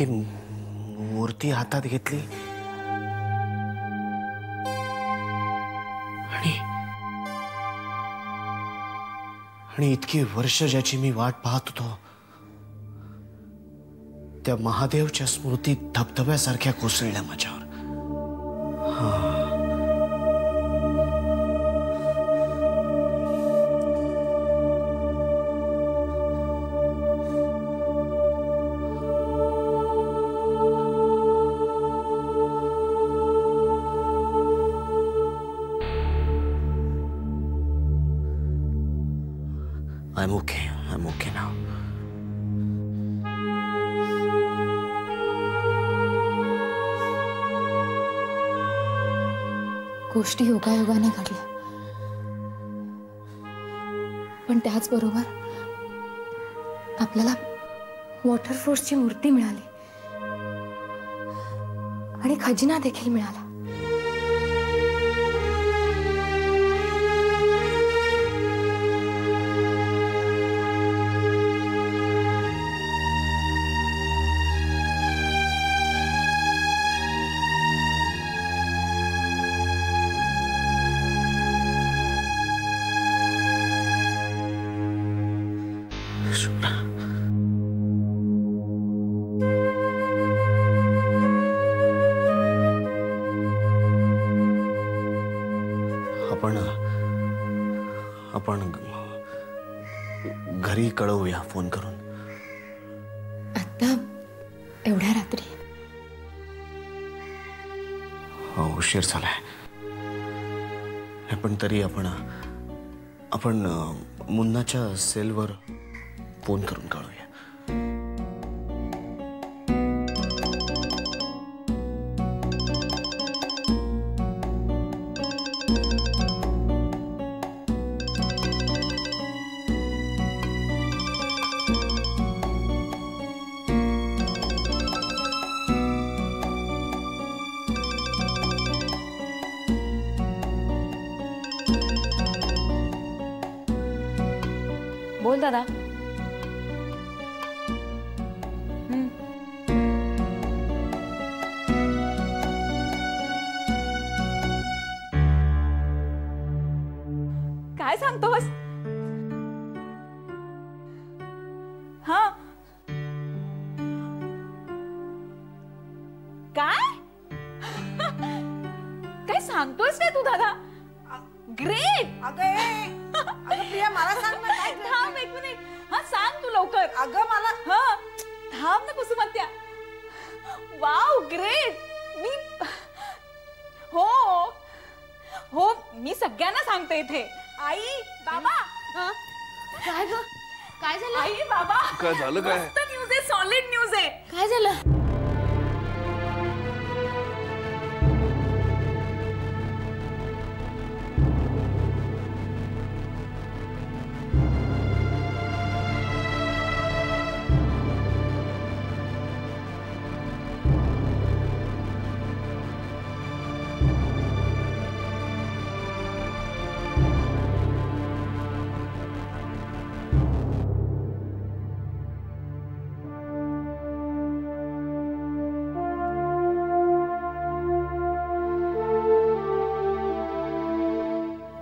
ती मूर्ती हातात घेतली आणि इतकी वर्ष ज्याची मी वाट पाहत होतो त्या महादेवच्या स्मृती धबधब्यासारख्या कोसळल्या माझ्यावर. I'm okay. I'm okay now. गोष्टी योगायोगाने घडल्या, पण त्याचबरोबर आपल्याला वॉटरफोर्सची मूर्ती मिळाली आणि खजिना देखील मिळाला. आपण घरी कळवूया फोन करून. आता एवढ्या रात्री उशीर झालाय, पण तरी आपण मुन्नाच्या सेलवर फोन करून कळवूया. बोल दादा. काय सांगतोस? हा काय काय सांगतोस काय तू दादा? ग्रेट. अगं प्रिया मला सांग ना काय. थांब एक मिनिट. हा सांग तू लवकर. अगं मला हा थांब ना कुसुमत्या. Wow great. मी हो हो मी सगळ्यांना सांगते इथे. आई बाबा. काय ग? काय झालं? आई बाबा काय झालं? काय मस्त न्यूज आहे, सॉलिड न्यूज आहे. काय झालं?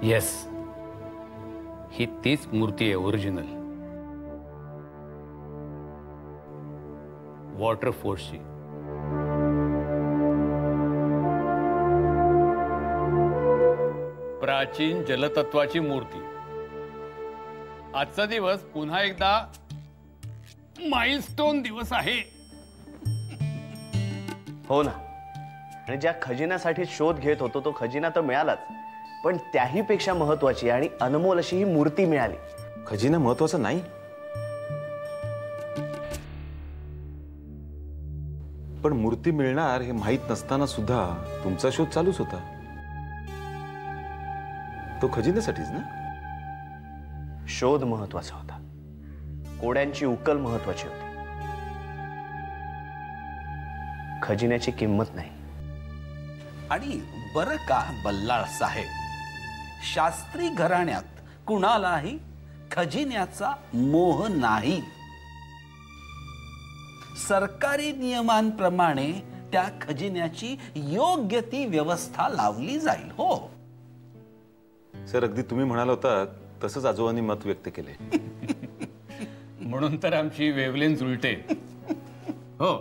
येस, ही तीच मूर्ती आहे ओरिजिनल वॉटरफोर्सची. प्राचीन जलतत्वाची मूर्ती. आजचा दिवस पुन्हा एकदा माइलस्टोन दिवस आहे. हो ना. आणि ज्या खजिन्यासाठी शोध घेत होतो तो खजिना तर मिळालाच, पण त्याही पेक्षा महत्वाची आणि अनमोल अशी ही मूर्ती मिळाली. खजिना महत्वाचा नाही, पण मूर्ती मिळणार हे माहित नसताना सुद्धा तुमचा शोध चालूच होता. तो खजिन्यासाठीच ना? शोध महत्वाचा होता, कोड्यांची उकल महत्वाची होती, खजिन्याची किंमत नाही. आणि बरं का बल्लाळ साहेब, शास्त्री घराण्यात कुणालाही खजिन्याचा मोह नाही. सरकारी नियमांप्रमाणे त्या खजिन्याची योग्य ती व्यवस्था लावली जाईल. हो सर, अगदी तुम्ही म्हणाला होता तसंच आजोबांनी मत व्यक्त केले. म्हणून तर आमची वेवलेन जुळते. हो,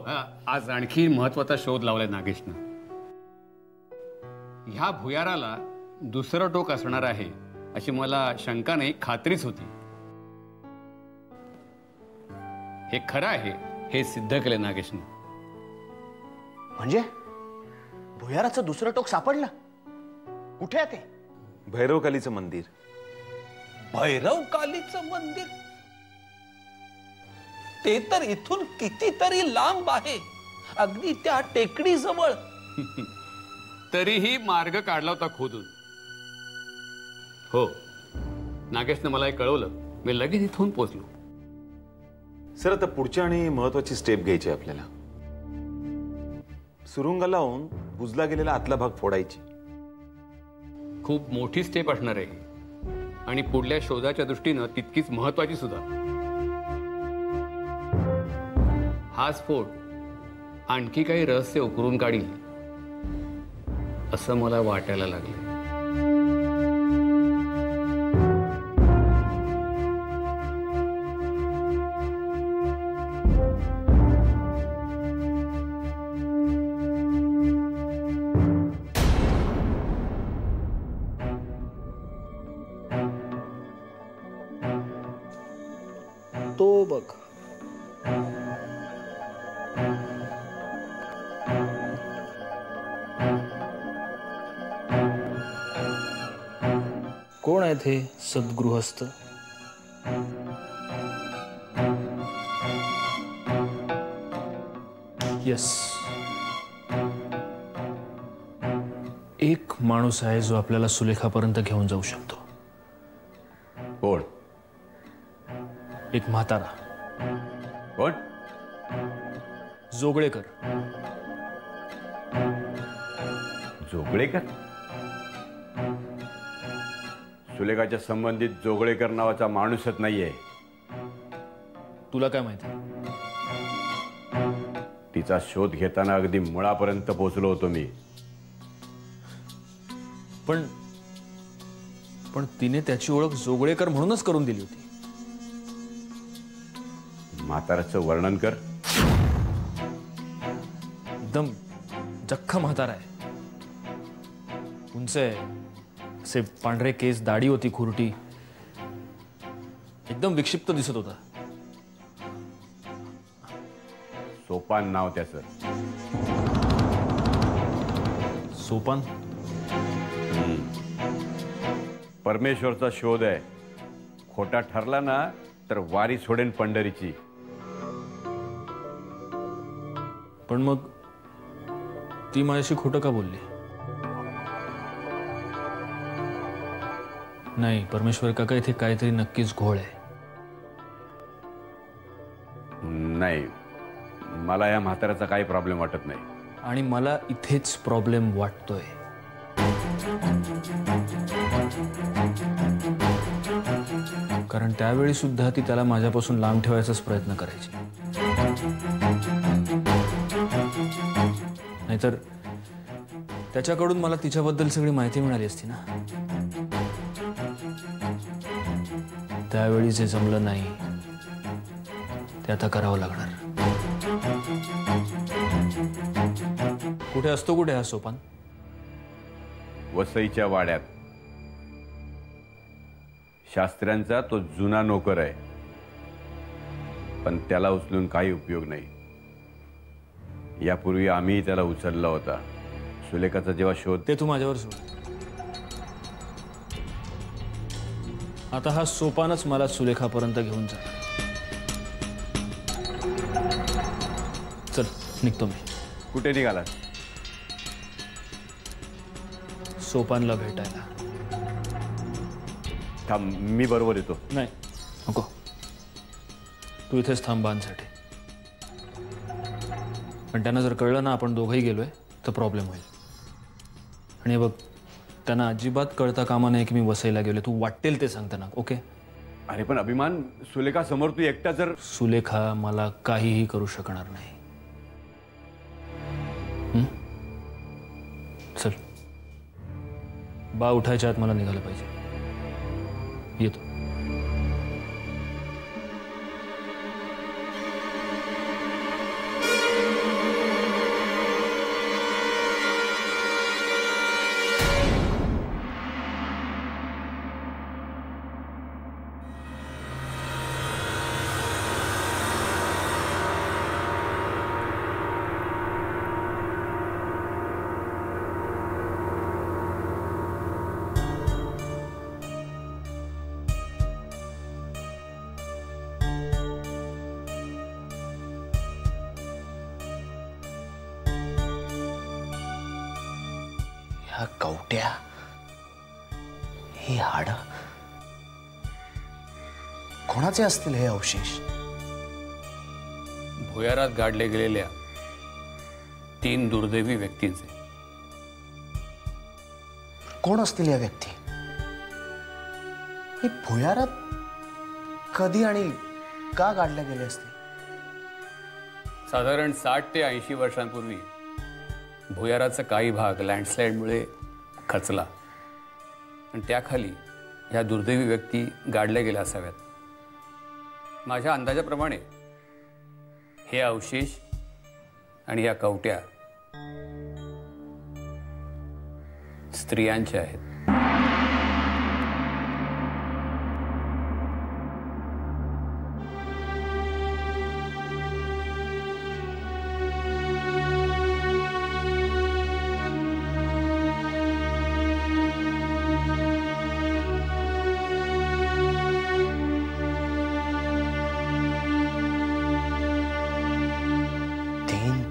आज आणखी महत्वाचा शोध लावलाय नागेशनं. ह्या भुयाराला दुसरं टोक असणार आहे अशी मला शंका नाही, खात्रीच होती. हे खरं आहे हे सिद्ध केलं नागेशनं. म्हणजे भुयाराचं दुसरं टोक सापडलं? कुठे आहे ते? भैरवकालीचं मंदिर. भैरवकालीचं मंदिर? ते तर इथून कितीतरी लांब आहे, अगदी त्या टेकडी जवळ. तरीही मार्ग काढला होता खोदून. हो, नागेशनं मला हे कळवलं, मी लगेच इथून पोचलो. सर, आता पुढची आणि महत्वाची स्टेप घ्यायची आहे आपल्याला. सुरुंग लावून बुजला गेलेला आतला भाग फोडायची. खूप मोठी स्टेप असणार आहे आणि पुढल्या शोधाच्या दृष्टीनं तितकीच महत्वाची सुद्धा. हा स्फोट आणखी काही रहस्य उकरून काढील असं मला वाटायला लागलं. तो बघ. कोण आहेत हे सद्गृहस्थ? यस, एक माणूस आहे जो आपल्याला सुलेखापर्यंत घेऊन जाऊ शकतो. कोण? एक म्हातारा. कोण? जोगळेकर. जोगळेकर? सुलेखाच्या संबंधित जोगळेकर नावाचा माणूसच नाहीये. तुला काय माहिती? तिचा शोध घेताना अगदी मुळापर्यंत पोहोचलो होतो मी. पण तिने त्याची ओळख जोगळेकर म्हणूनच करून दिली होती. म्हाताऱ्याचं वर्णन कर. एकदम जख्खा म्हातारा आहे. उंच आहे, असे पांढरे केस, दाढी होती खुरटी, एकदम विक्षिप्त दिसत होता. सोपान नाव त्याचं. सोपान? परमेश्वरचा शोध आहे. खोटा ठरला ना तर वारी सोडेन पंढरीची. पण मग ती माझ्याशी खोटं का बोलली? नाही, परमेश्वर काका, इथे काहीतरी नक्कीच घोळ आहे. नाही, मला या म्हाताऱ्याचा काही प्रॉब्लेम वाटत नाही. आणि मला इथेच प्रॉब्लेम वाटतोय. कारण त्यावेळी सुद्धा ती त्याला माझ्यापासून लांब ठेवायचाच प्रयत्न करायची. नाहीतर त्याच्याकडून मला तिच्याबद्दल सगळी माहिती मिळाली असती ना. त्यावेळी जे जमलं नाही ते आता करावं लागणार. कुठे असतो, कुठे हा सोपान? वसईच्या वाड्यात. शास्त्र्यांचा तो जुना नोकर आहे, पण त्याला उचलून काही उपयोग नाही. यापूर्वी आम्ही त्याला उचलला होता. सुलेखाचा जेव्हा शोध. ते तू माझ्यावर सोड. आता हा सोपानच मला सुलेखापर्यंत घेऊन जाणार. चल, निघतो मी. कुठे निघाला? सोपानला भेटायला. थांब, मी बरोबर येतो. नाही नको, तू इथेच थांब बांधसाठी. पण त्यांना जर कळलं ना आपण दोघंही गेलोय तर प्रॉब्लेम होईल. आणि बघ, त्यांना अजिबात कळता कामा नाही की मी वसईला गेलोय. तू वाटेल ते सांग त्यांना, ओके? अरे पण अभिमान, सुलेखा समोर तू एकटा जर. सुलेखा मला काहीही करू शकणार नाही. चल, बा उठायच्या आत मला निघालं पाहिजे. येतो. ह्या कवट्या, ही हाड, कोणाचे असतील हे अवशेष? भुयारात गाडले गेलेल्या 3 दुर्दैवी व्यक्तींचे. कोण असतील या व्यक्ती? हे भुयारात कधी आणि का गाडल्या गेले असतील? साधारण 60 ते 80 वर्षांपूर्वी भुयाराचा काही भाग लँडस्लाइडमुळे खचला आणि त्याखाली ह्या दुर्दैवी व्यक्ती गाडल्या गेल्या असाव्यात. माझ्या अंदाजाप्रमाणे हे अवशेष आणि या कवट्या स्त्रियांचे आहेत.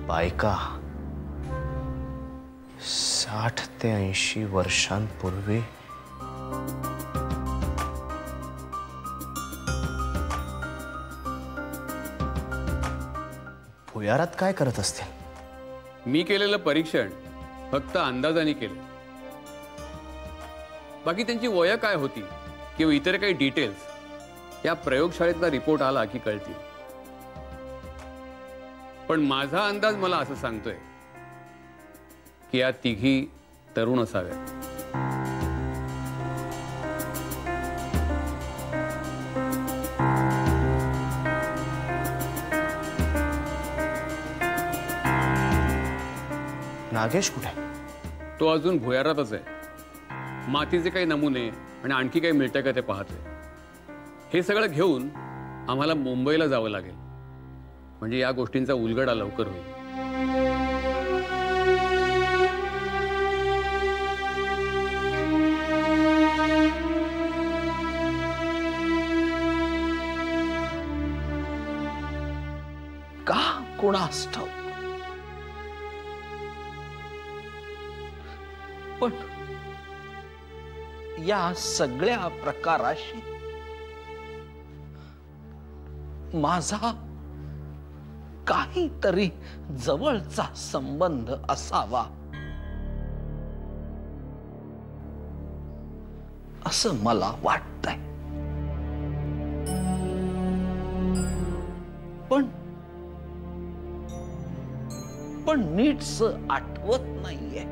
बायका 60 ते 80 वर्षांपूर्वी भुयारात काय करत असतील? मी केलेलं परीक्षण फक्त अंदाजाने केलं. बाकी त्यांची वय काय होती किंवा इतर काही डिटेल्स या प्रयोगशाळेतला रिपोर्ट आला की कळतील. पण माझा अंदाज मला असं सांगतोय की या तिघी तरुण असाव्यात. नागेश कुठे? तो अजून भुयारातच आहे. मातीचे काही नमुने आणि आणखी काही मिळतंय का ते पाहतोय. हे सगळं घेऊन आम्हाला मुंबईला जावं लागेल, म्हणजे या गोष्टींचा उलगडा लवकर होईल. का कोणास ठाऊक, पण या सगळ्या प्रकाराशी माझा काहीतरी जवळचा संबंध असावा असं मला वाटतंय. पण नीटस आठवत नाहीये.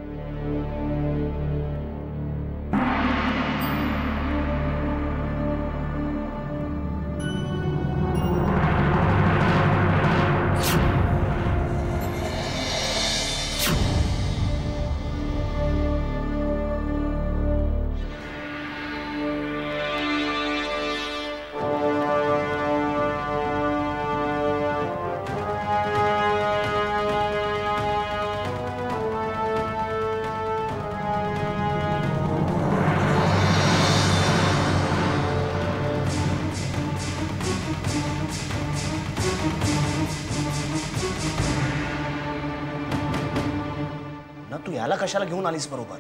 तू याला कशाला घेऊन आलीस बरोबर?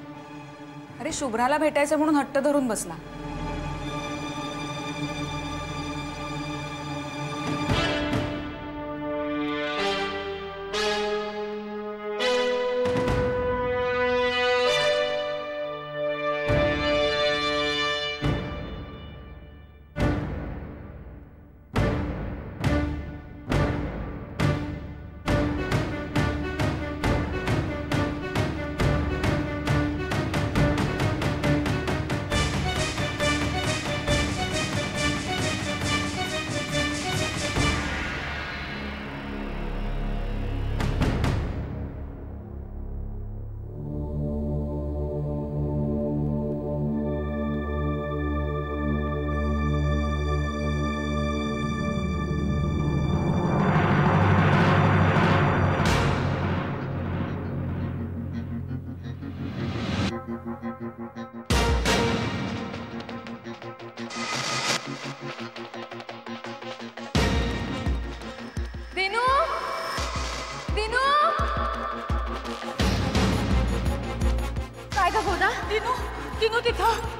अरे शुभ्राला भेटायचं म्हणून हट्ट धरून बसला. दादा टिनू टिनू तिथं.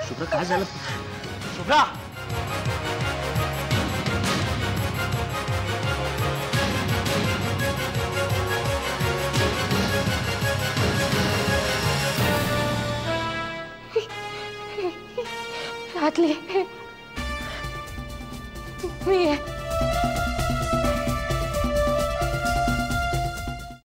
शुभ्रा काय झालं? शुभ्रा रातली मी आहे.